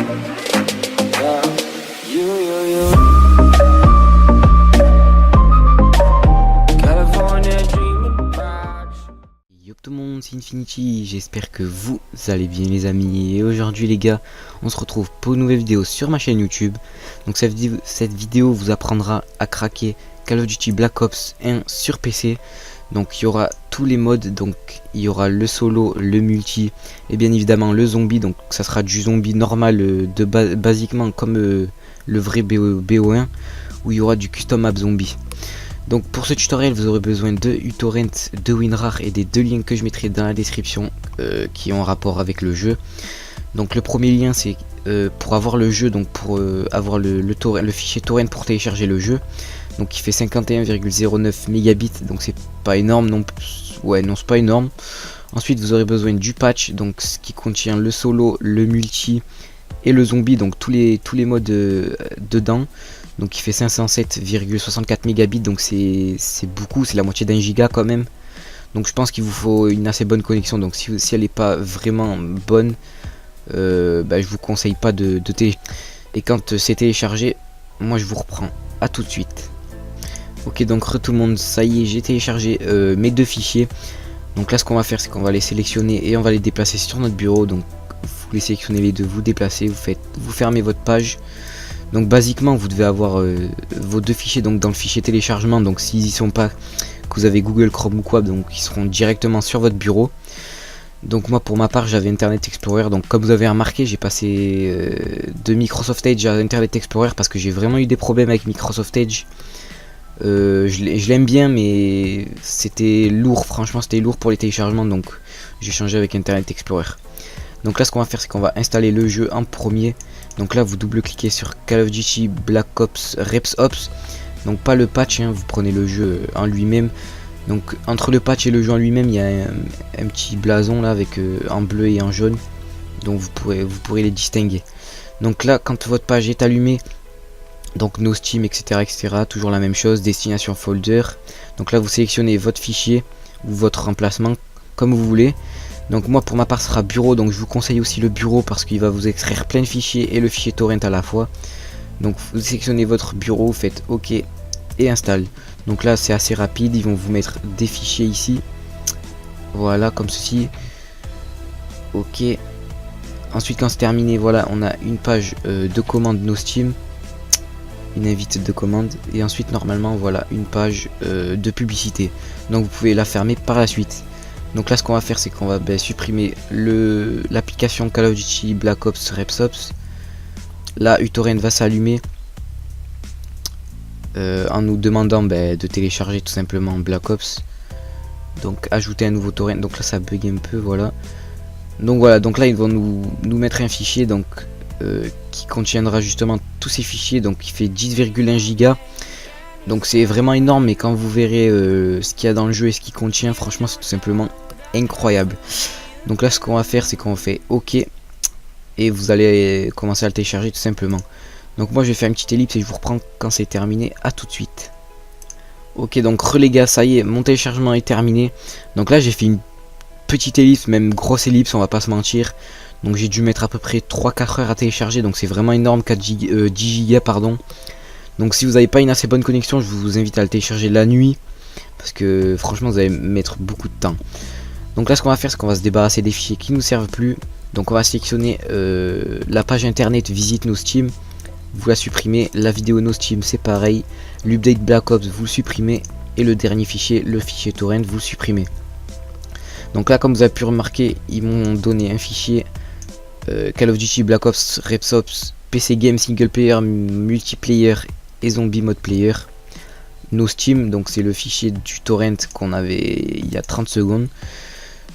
Yo tout le monde, c'est Infinity, j'espère que vous allez bien les amis. Et aujourd'hui les gars, on se retrouve pour une nouvelle vidéo sur ma chaîne YouTube. Donc cette vidéo vous apprendra à craquer Call of Duty Black Ops 1 sur PC. Donc il y aura tous les modes, donc il y aura le solo, le multi et bien évidemment le zombie. Donc ça sera du zombie normal basiquement comme le vrai BO1, où il y aura du custom map zombie. Donc pour ce tutoriel vous aurez besoin de uTorrent, de WinRAR et des deux liens que je mettrai dans la description qui ont rapport avec le jeu. Donc le premier lien c'est pour avoir le jeu, donc pour avoir le fichier torrent pour télécharger le jeu. Donc il fait 51,09 mégabits, donc c'est pas énorme non. Ouais non, c'est pas énorme. Ensuite vous aurez besoin du patch, donc ce qui contient le solo, le multi et le zombie, donc tous les modes dedans. Donc il fait 507,64 mégabits, donc c'est beaucoup, c'est la moitié d'un giga quand même. Donc je pense qu'il vous faut une assez bonne connexion. Donc si elle n'est pas vraiment bonne, je vous conseille pas de télécharger. Et quand c'est téléchargé, moi je vous reprends. À tout de suite. Ok, donc tout le monde, ça y est, j'ai téléchargé mes deux fichiers. Donc là ce qu'on va faire, c'est qu'on va les sélectionner et on va les déplacer sur notre bureau. Donc vous les sélectionnez les deux, vous déplacez, vous fermez votre page. Donc basiquement vous devez avoir vos deux fichiers donc dans le fichier téléchargement. Donc s'ils y sont pas, que vous avez Google Chrome ou quoi, donc ils seront directement sur votre bureau. Donc moi pour ma part j'avais Internet Explorer. Donc comme vous avez remarqué, j'ai passé de Microsoft Edge à Internet Explorer parce que j'ai vraiment eu des problèmes avec Microsoft Edge. Je l'aime bien mais c'était lourd, franchement c'était lourd pour les téléchargements, donc j'ai changé avec Internet Explorer. Donc là ce qu'on va faire, c'est qu'on va installer le jeu en premier. Donc là vous double cliquez sur Call of Duty Black Ops Reps Ops. Donc pas le patch, hein, vous prenez le jeu en lui-même. Donc entre le patch et le jeu en lui-même, il y a un petit blason là avec en bleu et en jaune. Donc vous pourrez les distinguer. Donc là quand votre page est allumée, donc no Steam etc, toujours la même chose, destination folder. Donc là vous sélectionnez votre fichier ou votre emplacement comme vous voulez. Donc moi pour ma part ce sera bureau, donc je vous conseille aussi le bureau parce qu'il va vous extraire plein de fichiers et le fichier torrent à la fois. Donc vous sélectionnez votre bureau, vous faites OK et installe. Donc là c'est assez rapide, ils vont vous mettre des fichiers ici. Voilà comme ceci. OK. Ensuite quand c'est terminé, voilà, on a une page de commande no Steam. Une invite de commande. Et ensuite normalement voilà une page de publicité. Donc vous pouvez la fermer par la suite. Donc là ce qu'on va faire, c'est qu'on va supprimer l'application Call of Duty Black Ops Reps Ops. Là uTorrent va s'allumer en nous demandant de télécharger tout simplement Black Ops. Donc ajouter un nouveau torrent. Donc là ça bug un peu, voilà. Donc voilà, donc là ils vont nous mettre un fichier donc qui contiendra justement tous ces fichiers. Donc il fait 10,1 giga. Donc c'est vraiment énorme, mais quand vous verrez ce qu'il y a dans le jeu et ce qu'il contient, franchement c'est tout simplement incroyable. Donc là ce qu'on va faire, c'est qu'on fait OK et vous allez commencer à le télécharger tout simplement. Donc moi je vais faire une petite ellipse et je vous reprends quand c'est terminé. À tout de suite. Ok, donc les gars, ça y est, mon téléchargement est terminé. Donc là j'ai fait une petite ellipse, même grosse ellipse, on va pas se mentir. Donc j'ai dû mettre à peu près 3-4 heures à télécharger, donc c'est vraiment énorme, 10 gigas pardon. Donc si vous n'avez pas une assez bonne connexion, je vous invite à le télécharger la nuit, parce que franchement vous allez mettre beaucoup de temps. Donc là ce qu'on va faire, c'est qu'on va se débarrasser des fichiers qui ne nous servent plus. Donc on va sélectionner la page internet visite no Steam, vous la supprimez. La vidéo no Steam c'est pareil. L'update Black Ops vous le supprimez. Et le dernier fichier, le fichier torrent, vous le supprimez. Donc là comme vous avez pu remarquer, ils m'ont donné un fichier Call of Duty Black Ops Reps Ops PC Game Single Player Multiplayer et Zombie Mode Player no Steam. Donc c'est le fichier du torrent qu'on avait il y a 30 secondes.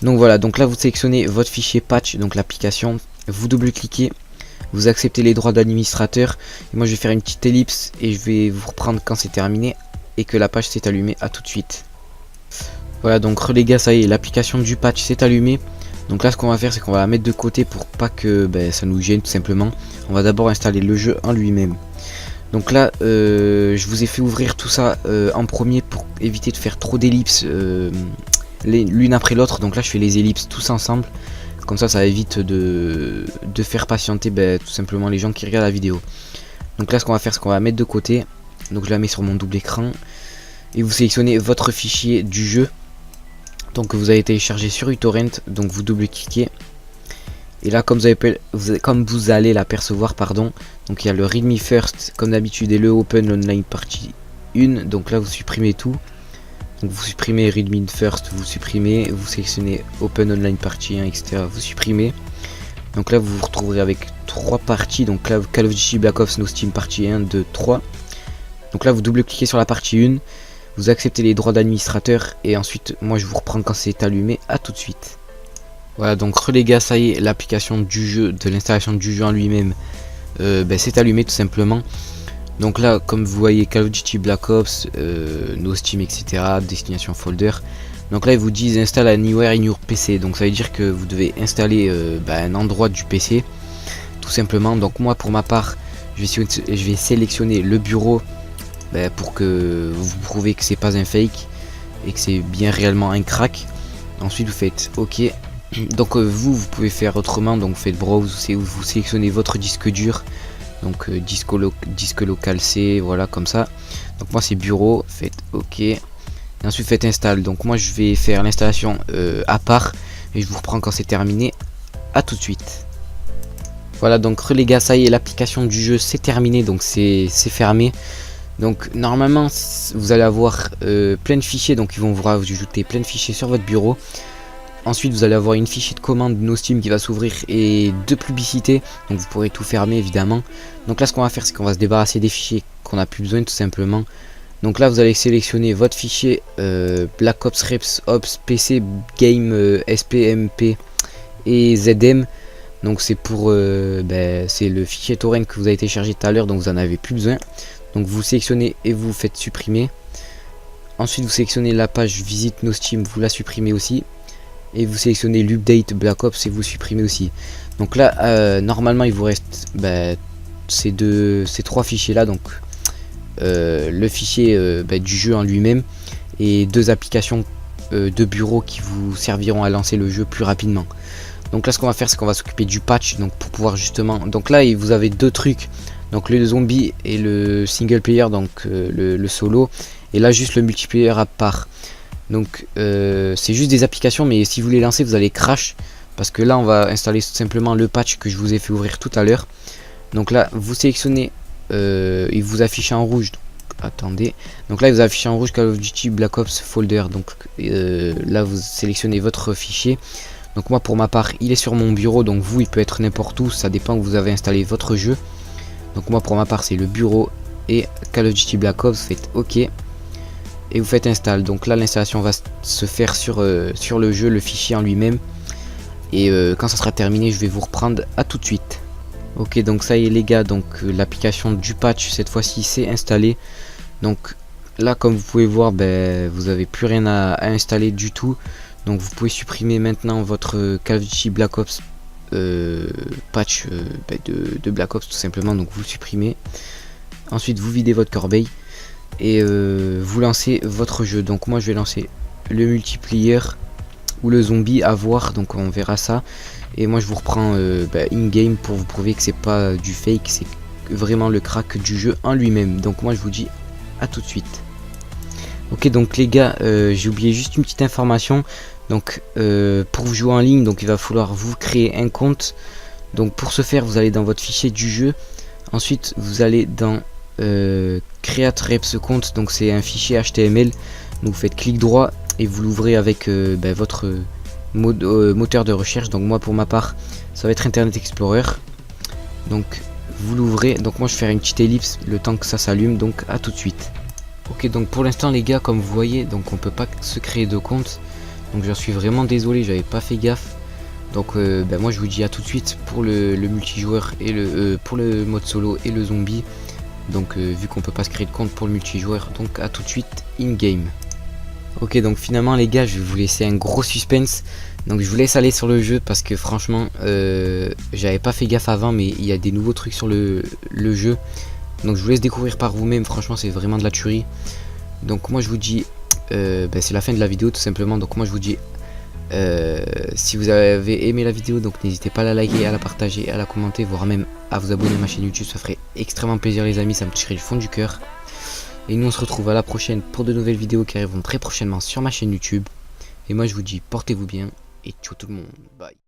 Donc voilà, donc là vous sélectionnez votre fichier patch, donc l'application, vous double cliquez, vous acceptez les droits d'administrateur. Moi je vais faire une petite ellipse et je vais vous reprendre quand c'est terminé et que la page s'est allumée. À tout de suite. Voilà, donc les gars, ça y est, l'application du patch s'est allumée. Donc là ce qu'on va faire, c'est qu'on va la mettre de côté pour pas que ça nous gêne tout simplement. On va d'abord installer le jeu en lui-même. Donc là je vous ai fait ouvrir tout ça en premier pour éviter de faire trop d'ellipses l'une après l'autre. Donc là je fais les ellipses tous ensemble. Comme ça évite de faire patienter tout simplement les gens qui regardent la vidéo. Donc là ce qu'on va faire, c'est qu'on va mettre de côté. Donc je la mets sur mon double écran. Et vous sélectionnez votre fichier du jeu. Donc vous avez téléchargé sur uTorrent. Donc vous double-cliquez. Et là comme vous allez l'apercevoir, pardon. Donc il y a le readme first comme d'habitude et le open online partie 1. Donc là vous supprimez tout. Donc vous supprimez readme first, vous supprimez, vous sélectionnez open online partie 1, etc. Vous supprimez. Donc là vous vous retrouverez avec 3 parties. Donc là Call of Duty Black Ops No Steam partie 1, 2, 3. Donc là vous double-cliquez sur la partie 1. Vous acceptez les droits d'administrateur et ensuite moi je vous reprends quand c'est allumé. À tout de suite. Voilà, donc les gars, ça y est, l'application du jeu, de l'installation du jeu en lui-même, c'est allumé tout simplement. Donc là, comme vous voyez, Call of Duty Black Ops, No Steam, etc., Destination Folder. Donc là, ils vous disent install anywhere in your PC. Donc ça veut dire que vous devez installer un endroit du PC, tout simplement. Donc moi, pour ma part, je vais sélectionner le bureau pour que vous prouvez que c'est pas un fake et que c'est bien réellement un crack. Ensuite, vous faites OK. Donc vous pouvez faire autrement, donc vous faites browse, vous sélectionnez votre disque dur, donc disque local C, voilà comme ça. Donc moi c'est bureau, faites OK, et ensuite faites install. Donc moi je vais faire l'installation à part, et je vous reprends quand c'est terminé. À tout de suite. Voilà, donc les gars, ça y est, l'application du jeu c'est terminé, donc c'est fermé. Donc normalement vous allez avoir plein de fichiers, donc ils vont vous rajouter plein de fichiers sur votre bureau. Ensuite vous allez avoir une fichier de commande No Steam qui va s'ouvrir et 2 publicités. Donc vous pourrez tout fermer évidemment. Donc là ce qu'on va faire, c'est qu'on va se débarrasser des fichiers qu'on n'a plus besoin tout simplement. Donc là vous allez sélectionner votre fichier Black Ops Reps Ops PC Game SPMP et ZM. Donc c'est pour c'est le fichier torrent que vous avez téléchargé tout à l'heure, donc vous en avez plus besoin. Donc vous sélectionnez et vous faites supprimer. Ensuite vous sélectionnez la page visite No Steam, vous la supprimez aussi. Et vous sélectionnez l'update Black Ops et vous supprimez aussi. Donc là normalement il vous reste ces 3 fichiers là, donc le fichier du jeu en lui-même et 2 applications de bureau qui vous serviront à lancer le jeu plus rapidement. Donc là ce qu'on va faire, c'est qu'on va s'occuper du patch, donc pour pouvoir justement, donc là vous avez 2 trucs, donc le zombie et le single player, donc le solo, et là juste le multiplayer à part. Donc c'est juste des applications, mais si vous les lancez vous allez crash, parce que là on va installer tout simplement le patch que je vous ai fait ouvrir tout à l'heure. Donc là vous sélectionnez, il vous affiche en rouge, donc, attendez, donc là il vous affiche en rouge Call of Duty Black Ops Folder. Donc là vous sélectionnez votre fichier. Donc moi pour ma part il est sur mon bureau, donc vous il peut être n'importe où, ça dépend où vous avez installé votre jeu. Donc moi pour ma part c'est le bureau et Call of Duty Black Ops, faites OK. Et vous faites install. Donc là l'installation va se faire sur le jeu, le fichier en lui-même. Et quand ça sera terminé je vais vous reprendre. À tout de suite. Ok, donc ça y est les gars, donc l'application du patch cette fois-ci c'est installé. Donc là comme vous pouvez voir, vous avez plus rien à installer du tout. Donc vous pouvez supprimer maintenant votre Call of Duty Black Ops patch de Black Ops tout simplement. Donc vous le supprimez. Ensuite vous videz votre corbeille et vous lancez votre jeu. Donc moi je vais lancer le multiplayer ou le zombie à voir, donc on verra ça. Et moi je vous reprends in game pour vous prouver que c'est pas du fake, c'est vraiment le crack du jeu en lui-même. Donc moi je vous dis à tout de suite. Ok, donc les gars, j'ai oublié juste une petite information. Donc pour vous jouer en ligne, donc il va falloir vous créer un compte. Donc pour ce faire vous allez dans votre fichier du jeu, ensuite vous allez dans create reps compte, donc c'est un fichier HTML. Donc vous faites clic droit et vous l'ouvrez avec votre moteur de recherche. Donc moi pour ma part ça va être Internet Explorer. Donc vous l'ouvrez, donc moi je vais faire une petite ellipse le temps que ça s'allume. Donc à tout de suite. Ok, donc pour l'instant les gars, comme vous voyez, donc on peut pas se créer de compte. Donc j'en suis vraiment désolé, j'avais pas fait gaffe. Donc moi je vous dis à tout de suite pour le multijoueur et pour le mode solo et le zombie. Donc vu qu'on peut pas se créer de compte pour le multijoueur, donc à tout de suite in game. Ok, donc finalement les gars, je vais vous laisser un gros suspense. Donc je vous laisse aller sur le jeu parce que franchement j'avais pas fait gaffe avant, mais il y a des nouveaux trucs sur le jeu. Donc je vous laisse découvrir par vous-même, franchement c'est vraiment de la tuerie. Donc moi je vous dis c'est la fin de la vidéo tout simplement. Donc moi je vous dis Si vous avez aimé la vidéo, donc n'hésitez pas à la liker, à la partager, à la commenter, voire même à vous abonner à ma chaîne YouTube. Ça ferait extrêmement plaisir les amis, ça me toucherait du fond du cœur. Et nous on se retrouve à la prochaine pour de nouvelles vidéos qui arriveront très prochainement sur ma chaîne YouTube. Et moi je vous dis portez-vous bien et ciao tout le monde, bye.